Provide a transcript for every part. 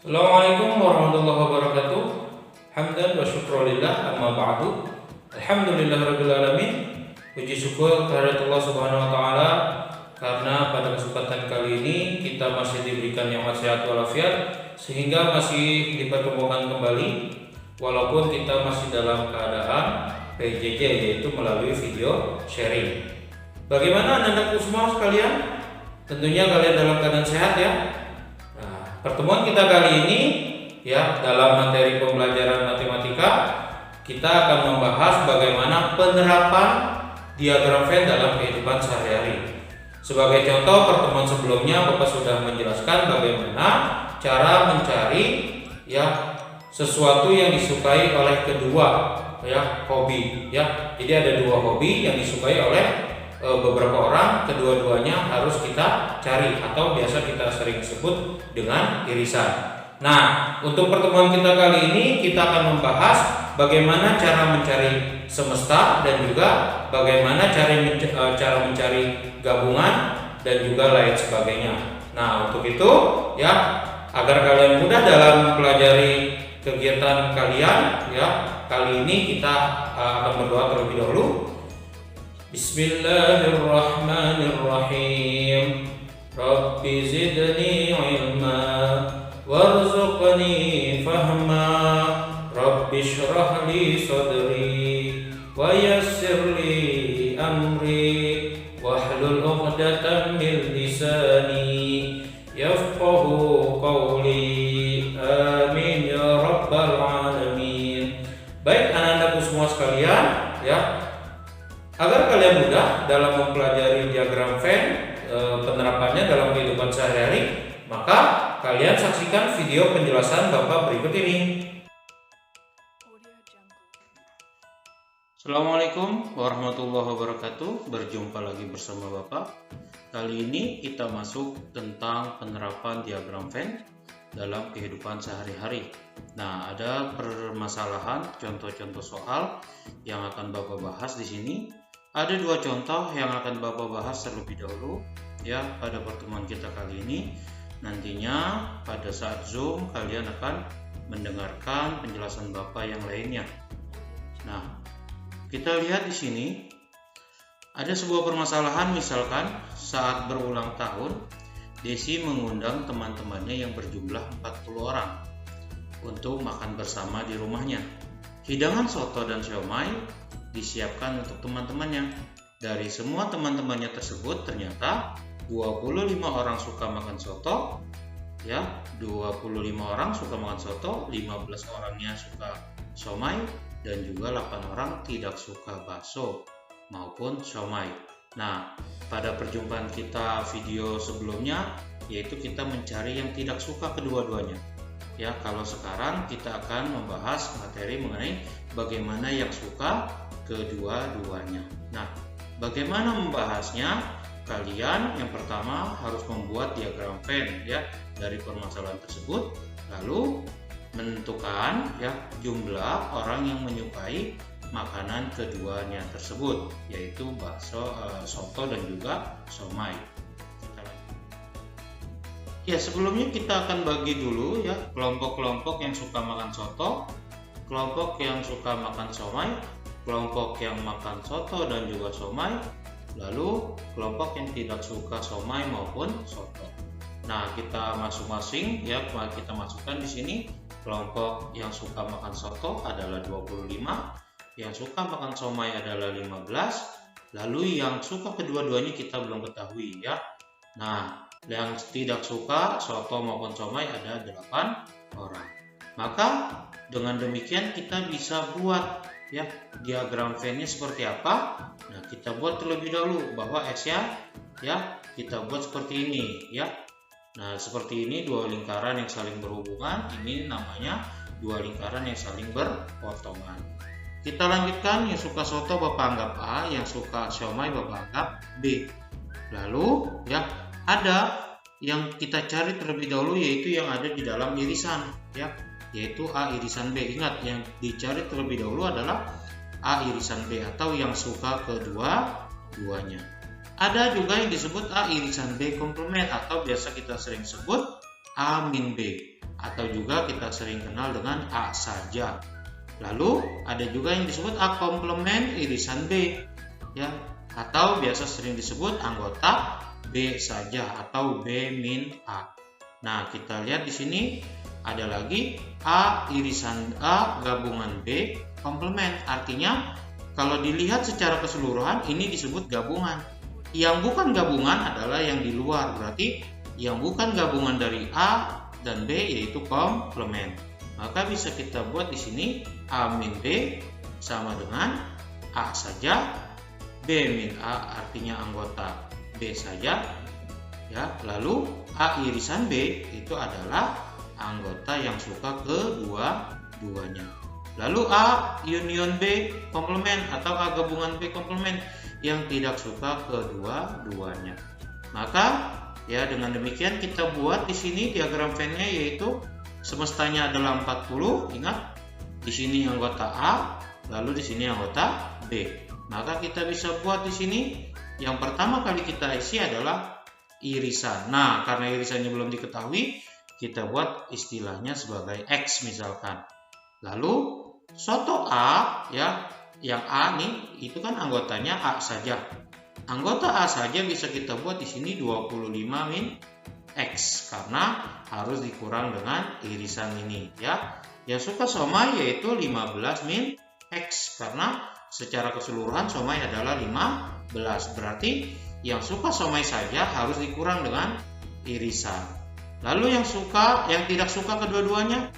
Assalamualaikum warahmatullahi wabarakatuh. Hamdan wa syukrulillah amma ba'du. Alhamdulillahirabbil alamin. Puji syukur kehadirat Allah Subhanahu wa taala karena pada kesempatan kali ini kita masih diberikan nikmat sehat walafiat sehingga masih dipertemukan kembali walaupun kita masih dalam keadaan PJJ, yaitu melalui video sharing. Bagaimana anak-anakku semua sekalian? Tentunya kalian dalam keadaan sehat ya. Pertemuan kita kali ini ya dalam materi pembelajaran matematika kita akan membahas bagaimana penerapan diagram Venn dalam kehidupan sehari-hari. Sebagai contoh, pertemuan sebelumnya Bapak sudah menjelaskan bagaimana cara mencari ya sesuatu yang disukai oleh kedua ya hobi ya. Jadi ada dua hobi yang disukai oleh beberapa orang, kedua-duanya harus kita cari atau biasa kita sering sebut dengan irisan. Nah, untuk pertemuan kita kali ini kita akan membahas bagaimana cara mencari semesta dan juga bagaimana cara mencari gabungan dan juga lain sebagainya. Nah, untuk itu ya agar kalian mudah dalam mempelajari kegiatan kalian ya, kali ini kita akan berdoa terlebih dahulu. Bismillahirrahmanirrahim. Rabbi zidni ilma warzuqni fahma. Rabbi shrah li sadri wa yassir li amri wahlul 'uqdatam min lisani yafqahu qawli. Amin ya rabbal alamin. Baik anak-anakku semua sekalian ya, agar kalian mudah dalam mempelajari diagram Venn penerapannya dalam kehidupan sehari-hari, maka kalian saksikan video penjelasan Bapak berikut ini. Assalamualaikum warahmatullahi wabarakatuh. Berjumpa lagi bersama Bapak. Kali ini kita masuk tentang penerapan diagram Venn dalam kehidupan sehari-hari. Nah, ada permasalahan, contoh-contoh soal yang akan Bapak bahas di sini. Ada dua contoh yang akan Bapak bahas terlebih dahulu ya pada pertemuan kita kali ini. Nantinya pada saat Zoom kalian akan mendengarkan penjelasan Bapak yang lainnya. Nah, kita lihat di sini ada sebuah permasalahan, misalkan saat berulang tahun Desi mengundang teman-temannya yang berjumlah 40 orang untuk makan bersama di rumahnya. Hidangan soto dan siomay disiapkan untuk teman-temannya. Dari semua teman-temannya tersebut ternyata 25 orang suka makan soto ya, 25 orang suka makan soto, 15 orangnya suka siomay, dan juga 8 orang tidak suka bakso maupun siomay. Nah, pada perjumpaan kita video sebelumnya yaitu kita mencari yang tidak suka kedua-duanya. Ya, kalau sekarang kita akan membahas materi mengenai bagaimana yang suka kedua-duanya. Nah, bagaimana membahasnya? Kalian yang pertama harus membuat diagram Venn ya dari permasalahan tersebut, lalu menentukan ya jumlah orang yang menyukai makanan keduanya tersebut, yaitu bakso, soto dan juga siomay. Ya, sebelumnya kita akan bagi dulu ya kelompok-kelompok yang suka makan soto, kelompok yang suka makan siomay, kelompok yang makan soto dan juga siomay, lalu kelompok yang tidak suka siomay maupun soto. Nah, kita masing-masing ya kita masukkan di sini. Kelompok yang suka makan soto adalah 25, yang suka makan siomay adalah 15, lalu yang suka kedua-duanya kita belum ketahui ya. Nah, yang tidak suka soto maupun siomay ada 8 orang. Maka dengan demikian kita bisa buat ya diagram Venn-nya seperti apa. Nah, kita buat terlebih dahulu bahwa X-nya ya kita buat seperti ini ya. Nah, seperti ini dua lingkaran yang saling berhubungan, ini namanya dua lingkaran yang saling berpotongan. Kita lanjutkan, yang suka soto Bapak anggap A, yang suka siomay Bapak anggap B. Lalu ya ada yang kita cari terlebih dahulu yaitu yang ada di dalam irisan ya, yaitu A irisan B. Ingat, yang dicari terlebih dahulu adalah A irisan B atau yang suka kedua-duanya. Ada juga yang disebut A irisan B komplement atau biasa kita sering sebut A min B. atau juga kita sering kenal dengan A saja. Lalu ada juga yang disebut A komplement irisan B, ya, atau biasa sering disebut anggota B saja atau B min A. Nah, kita lihat di sini ada lagi A irisan A gabungan B komplement. Artinya kalau dilihat secara keseluruhan ini disebut gabungan. Yang bukan gabungan adalah yang di luar, berarti yang bukan gabungan dari A dan B yaitu komplement. Maka bisa kita buat di sini A min B sama dengan A saja, B min A artinya anggota B saja, ya. Lalu A irisan B itu adalah anggota yang suka kedua-duanya. Lalu A union B komplement atau A gabungan B komplement yang tidak suka kedua-duanya. Maka ya dengan demikian kita buat di sini diagram Venn-nya, yaitu semestanya adalah 40. Ingat, di sini anggota A, lalu di sini anggota B. Maka kita bisa buat di sini yang pertama kali kita isi adalah irisan. Nah, karena irisannya belum diketahui, kita buat istilahnya sebagai X misalkan. Lalu soto A, ya, yang A nih itu kan anggotanya A saja. Anggota A saja bisa kita buat di sini 25 min X karena harus dikurang dengan irisan ini, ya. Yang suka somai yaitu 15 min X karena secara keseluruhan somai adalah 15. Berarti yang suka somai saja harus dikurang dengan irisan. Lalu yang tidak suka kedua-duanya,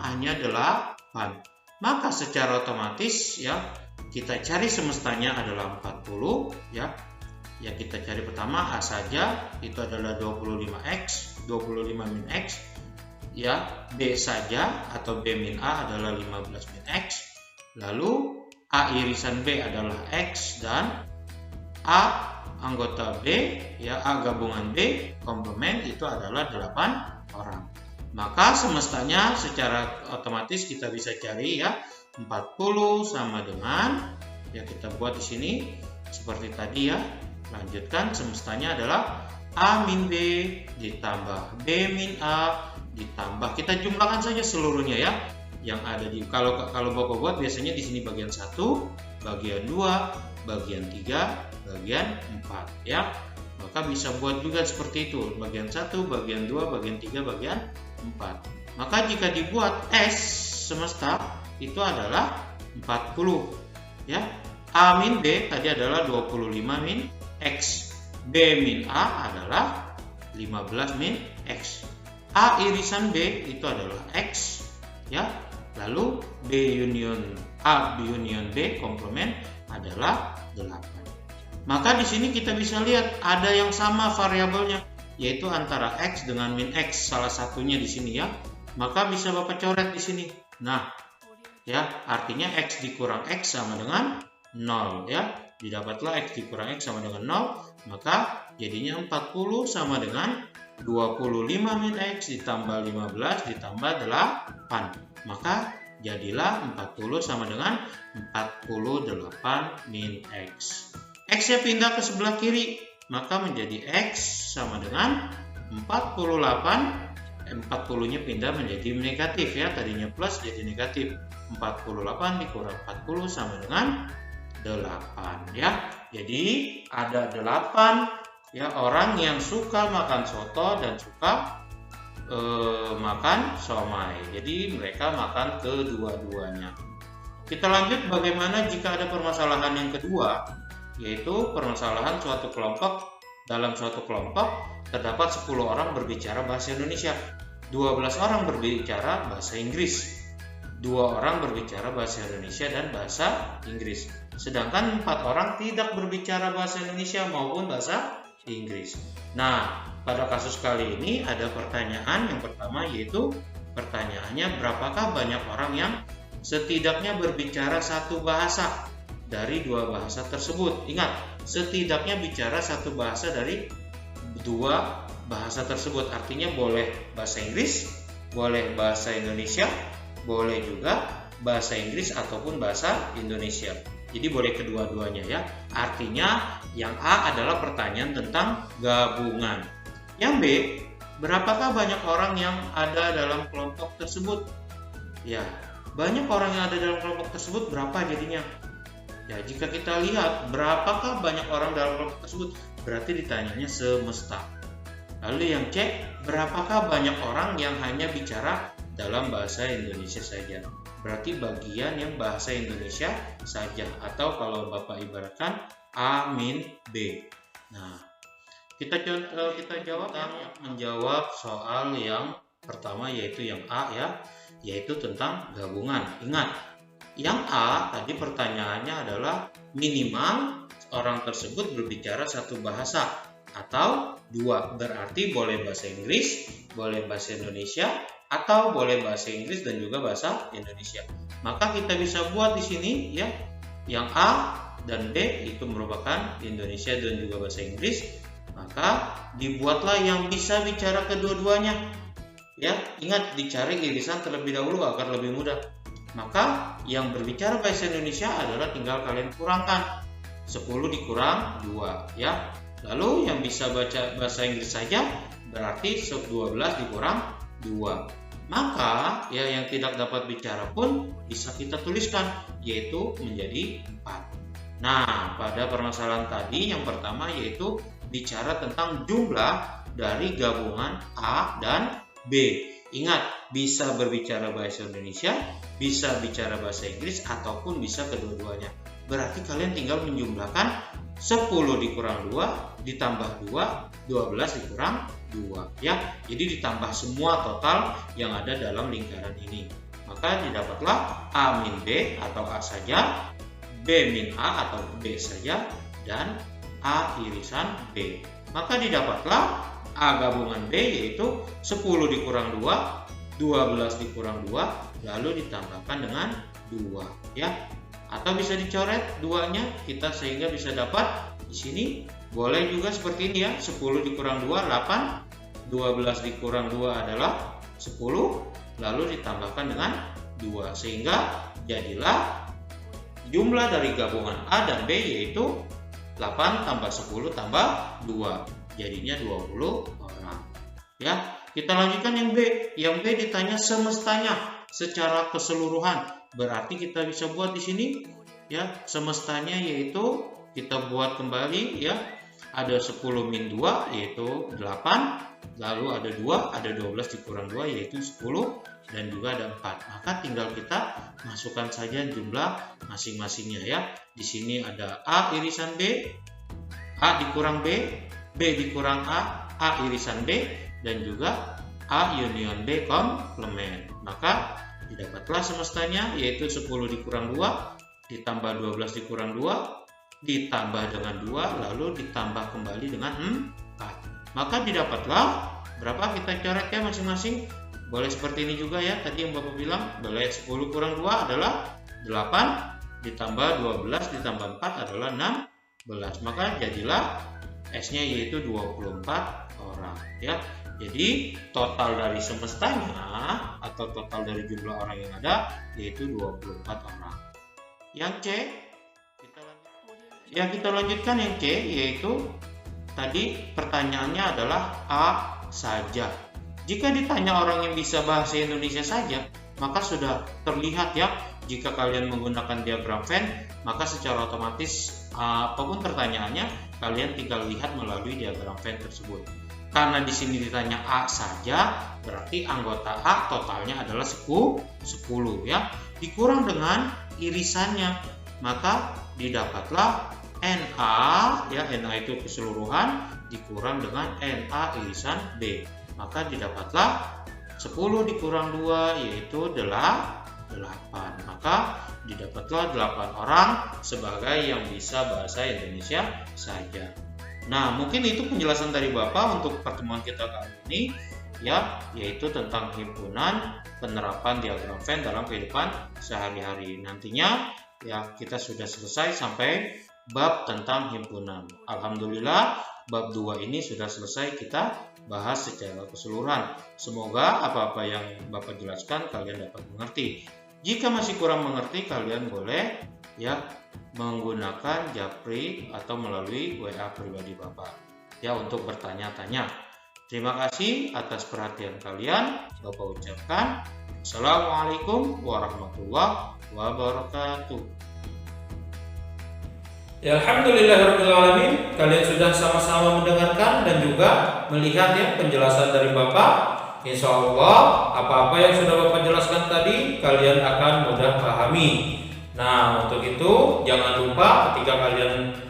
hanya 8. Maka secara otomatis ya kita cari semestanya adalah 40, ya. Ya kita cari pertama A saja itu adalah 25X, 25 min X. Ya, B saja atau B min A adalah 15 min X. Lalu A irisan B adalah X dan A anggota B, ya, A gabungan B komplement itu adalah 8 orang. Maka semestanya secara otomatis kita bisa cari, ya, 40 sama dengan, ya kita buat di sini seperti tadi, ya. Lanjutkan semestanya adalah A min B ditambah B min A ditambah, kita jumlahkan saja seluruhnya, ya. Yang ada di kalau Bapak buat biasanya di sini bagian 1, bagian 2, bagian 3, bagian 4, ya. Maka bisa buat juga seperti itu, bagian 1, bagian 2, bagian 3, bagian 4. Maka jika dibuat S semesta itu adalah 40, ya. A min B tadi adalah 25 min X, B min A adalah 15 min X. A irisan B itu adalah X, ya. Lalu B union B komplement adalah 8. Maka di sini kita bisa lihat ada yang sama variabelnya, yaitu antara X dengan min X, salah satunya di sini, ya. Maka bisa Bapak coret di sini. Nah, ya, artinya X dikurang X sama dengan 0, ya. Didapatlah X dikurang X sama dengan 0, maka jadinya 40 sama dengan 25 min X ditambah 15 ditambah 8. Maka jadilah 40 sama dengan 48 min X. X-nya pindah ke sebelah kiri, maka menjadi X sama dengan 48. 40-nya pindah menjadi negatif, ya. Tadinya plus jadi negatif. 48 dikurang 40 sama dengan 8, ya. Jadi ada 8, ya, orang yang suka makan soto dan suka makan somai. Jadi mereka makan kedua-duanya. Kita lanjut bagaimana jika ada permasalahan yang kedua, yaitu permasalahan suatu kelompok. Dalam suatu kelompok terdapat 10 orang berbicara bahasa Indonesia, 12 orang berbicara bahasa Inggris, 2 orang berbicara bahasa Indonesia dan bahasa Inggris, sedangkan 4 orang tidak berbicara bahasa Indonesia maupun bahasa Inggris. Nah, pada kasus kali ini ada pertanyaan yang pertama, yaitu pertanyaannya berapakah banyak orang yang setidaknya berbicara satu bahasa dari 2 bahasa tersebut. Ingat, setidaknya bicara satu bahasa dari 2 bahasa tersebut, artinya boleh bahasa Inggris, boleh bahasa Indonesia, boleh juga bahasa Inggris ataupun bahasa Indonesia. Jadi boleh kedua-duanya, ya. Artinya yang A adalah pertanyaan tentang gabungan. Yang B Berapakah banyak orang yang ada dalam kelompok tersebut? Ya, banyak orang yang ada dalam kelompok tersebut berapa jadinya? Ya, jika kita lihat berapakah banyak orang dalam kelompok tersebut, berarti ditanyanya semesta. Lalu yang C, berapakah banyak orang yang hanya bicara dalam bahasa Indonesia saja? Berarti bagian yang bahasa Indonesia saja, atau kalau Bapak ibaratkan A-B. Nah, kita jawab menjawab soal yang pertama, yaitu yang A ya, yaitu tentang gabungan. Ingat, yang A tadi pertanyaannya adalah minimal orang tersebut berbicara satu bahasa atau dua, berarti boleh bahasa Inggris, boleh bahasa Indonesia, atau boleh bahasa Inggris dan juga bahasa Indonesia. Maka kita bisa buat di sini ya, yang A dan B itu merupakan Indonesia dan juga bahasa Inggris, maka dibuatlah yang bisa bicara kedua-duanya. Ya, ingat dicari irisan terlebih dahulu agar lebih mudah. Maka yang berbicara bahasa Indonesia adalah tinggal kalian kurangkan 10 dikurang 2 ya. Lalu yang bisa baca bahasa Inggris saja berarti 12 dikurang 2. Maka ya yang tidak dapat bicara pun bisa kita tuliskan, yaitu menjadi 4. Nah, pada permasalahan tadi yang pertama yaitu bicara tentang jumlah dari gabungan A dan B. Ingat, bisa berbicara bahasa Indonesia, bisa bicara bahasa Inggris, ataupun bisa kedua-duanya. Berarti kalian tinggal menjumlahkan 10 dikurang 2 ditambah 2, 12 dikurang 2 ya. Jadi ditambah semua total yang ada dalam lingkaran ini. Maka didapatlah A min B atau A saja, B min A atau B saja, dan A irisan B. Maka didapatlah A gabungan B yaitu 10 dikurang 2, 12 dikurang 2, lalu ditambahkan dengan 2 ya. Atau bisa dicoret 2-nya kita sehingga bisa dapat di sini. Boleh juga seperti ini ya, 10 dikurang 2 8, 12 dikurang 2 adalah 10, lalu ditambahkan dengan 2 sehingga jadilah jumlah dari gabungan A dan B yaitu 8 tambah 10 tambah 2, jadinya 20 orang ya. Kita lanjutkan yang B. Yang B ditanya semestanya secara keseluruhan. Berarti kita bisa buat di sini ya, semestanya yaitu kita buat kembali ya. Ada 10 min 2 yaitu 8, lalu ada 2, ada 12 dikurang 2 yaitu 10, dan juga ada 4. Maka tinggal kita masukkan saja jumlah masing-masingnya ya. Di sini ada A irisan B, A dikurang B, B dikurang A irisan B, dan juga A union B komplement. Maka didapatlah semestanya yaitu 10 dikurang 2 ditambah 12 dikurang 2 ditambah dengan 2 lalu ditambah kembali dengan 4. Maka didapatlah berapa, kita coret ya masing-masing. Boleh seperti ini juga ya, tadi yang Bapak bilang boleh 10 kurang 2 adalah 8 ditambah 12 ditambah 4 adalah 16. Maka jadilah S-nya yaitu 24 orang ya. Jadi total dari semestanya atau total dari jumlah orang yang ada yaitu 24 orang. Yang C kita lanjutkan yang C, yaitu tadi pertanyaannya adalah A saja. Jika ditanya orang yang bisa bahasa Indonesia saja, maka sudah terlihat ya, jika kalian menggunakan diagram Venn, maka secara otomatis apapun pertanyaannya kalian tinggal lihat melalui diagram Venn tersebut. Karena di sini ditanya A saja, berarti anggota A totalnya adalah 10 ya. Dikurang dengan irisannya, maka didapatlah NA ya, NA itu keseluruhan dikurang dengan NA irisan B. Maka didapatlah 10 dikurang 2 yaitu 8. Maka didapatlah 8 orang sebagai yang bisa bahasa Indonesia saja. Nah, mungkin itu penjelasan dari Bapak untuk pertemuan kita kali ini ya, yaitu tentang himpunan penerapan diagram Venn dalam kehidupan sehari-hari. Nantinya ya kita sudah selesai sampai bab tentang himpunan. Alhamdulillah bab 2 ini sudah selesai kita bahas secara keseluruhan. Semoga apa-apa yang Bapak jelaskan kalian dapat mengerti. Jika masih kurang mengerti, kalian boleh ya menggunakan Japri atau melalui WA pribadi Bapak ya untuk bertanya-tanya. Terima kasih atas perhatian kalian. Bapak ucapkan Assalamualaikum warahmatullahi wabarakatuh. Ya, alhamdulillahirrahmanirrahim. Kalian sudah sama-sama mendengarkan dan juga melihat ya penjelasan dari Bapak. Insya Allah apa-apa yang sudah Bapak jelaskan tadi kalian akan mudah pahami. Nah, untuk itu jangan lupa ketika kalian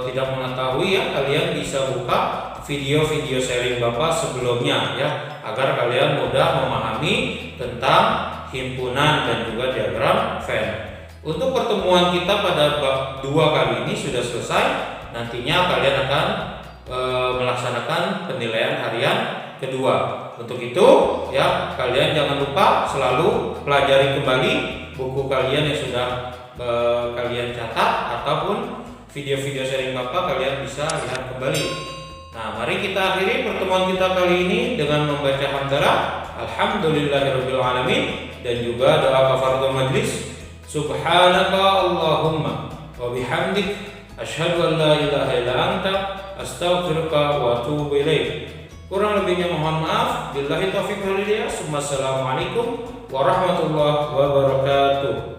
tidak mengetahui ya, kalian bisa buka video-video sharing Bapak sebelumnya ya, agar kalian mudah memahami tentang himpunan dan juga diagram Venn. Untuk pertemuan kita pada bab 2 kali ini sudah selesai. Nantinya kalian akan melaksanakan penilaian harian kedua. Untuk itu ya, kalian jangan lupa selalu pelajari kembali buku kalian yang sudah kalian catat, ataupun video-video sharing Bapak kalian bisa lihat kembali. Nah, mari kita akhiri pertemuan kita kali ini dengan membaca hamdalah alhamdulillahirabbil alamin dan juga doa kafaratul majlis. Subhanaka Allahumma wa bihamdik asyhadu an la ilaha illa anta astaghfiruka wa atubu ilaik. Kurang lebihnya mohon maaf. Billahi taufiq wal hidayah. Wassalamualaikum warahmatullahi wabarakatuh.